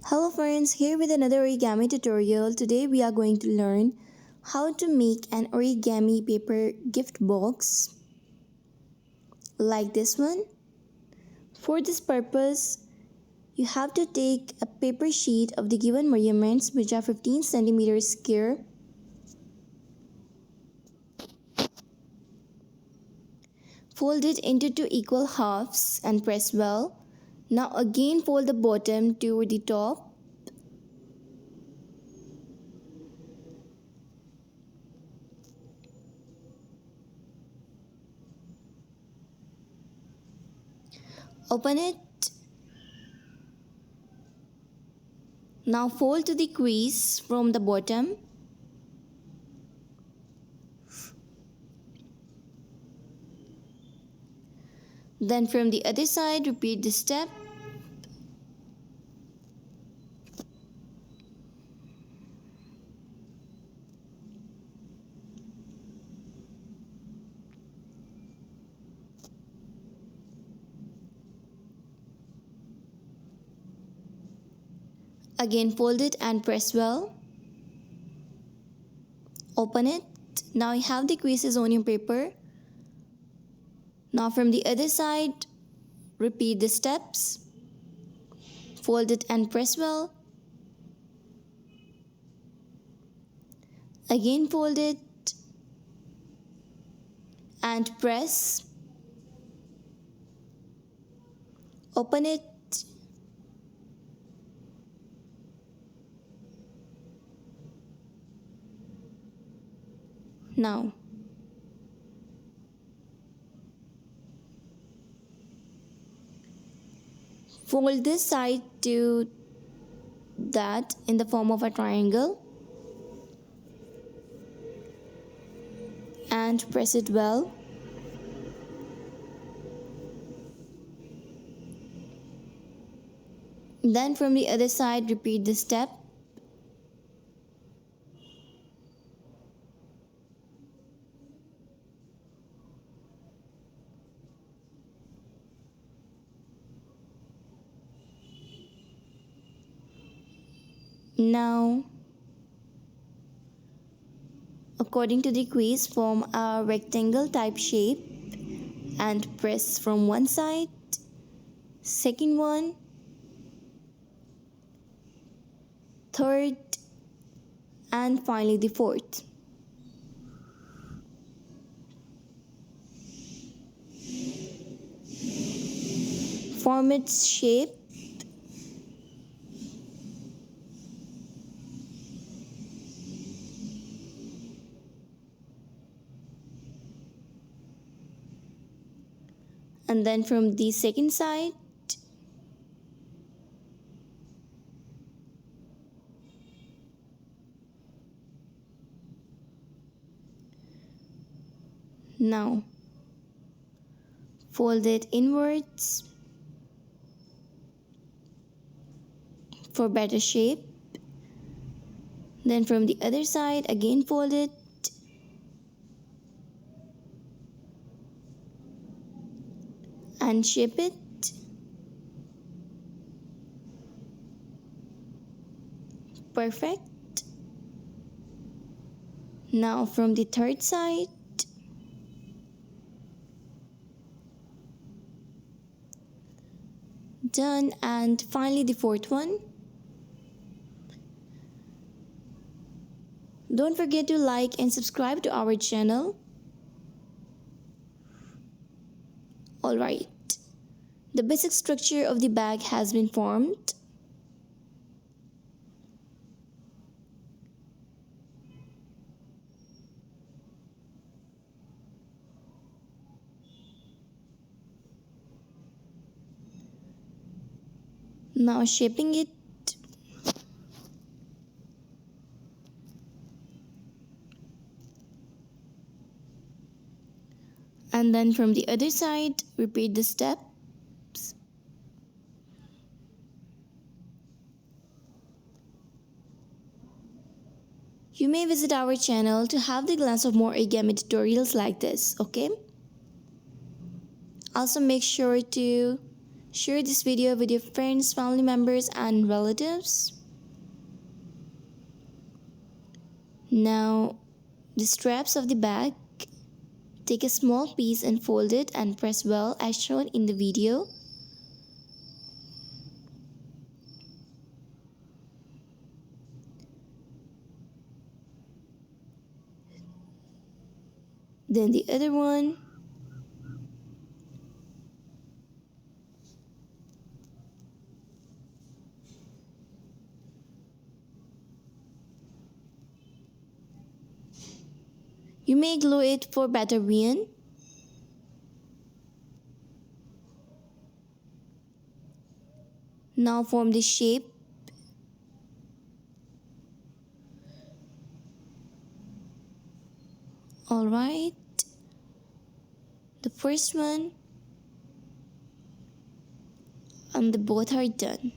Hello friends, here with another origami tutorial. Today we are going to learn how to make an origami paper gift box like this one. For this purpose, you have to take a paper sheet of the given measurements, which are 15 centimeters square. Fold it into two equal halves and press well. Now again fold the bottom to the top. Open it. Now fold to the crease from the bottom. Then from the other side, repeat the step. Again fold it and press well. Open it. Now you have the creases on your paper. Now from the other side, repeat the steps. Fold it and press well. Again fold it and press. Open it. Now fold this side to that in the form of a triangle and press it well. Then from the other side, repeat the step. Now, according to the crease, form a rectangle type shape and press from one side, second one, third, and finally the fourth. Form its shape. And then from the second side, now fold it inwards for better shape. Then from the other side, again fold it and shape it. Perfect. Now from the third side, done, and finally the fourth one. Don't forget to like and subscribe to our channel. Alright, the basic structure of the bag has been formed. Now shaping it. And then from the other side, repeat the steps. You may visit our channel to have the glance of more origami tutorials like this, okay? Also make sure to Share this video with your friends, family members, and relatives. Now, the straps of the bag, take a small piece and fold it and press well as shown in the video. Then the other one. You may glue it for better vision. Now form the shape. Alright. The first one and the both are done.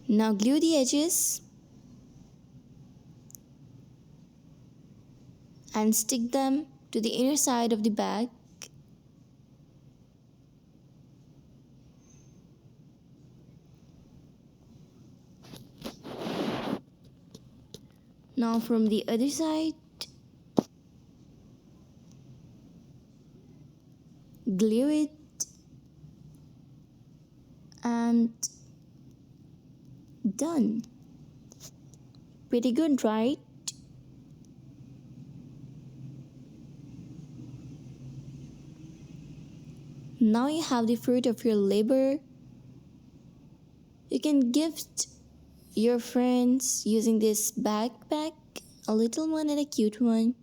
Now glue the edges and stick them to the inner side of the bag. Now from the other side, glue it and done. Pretty good, right? Now you have the fruit of your labor. You can gift your friends using this backpack, a little one and a cute one.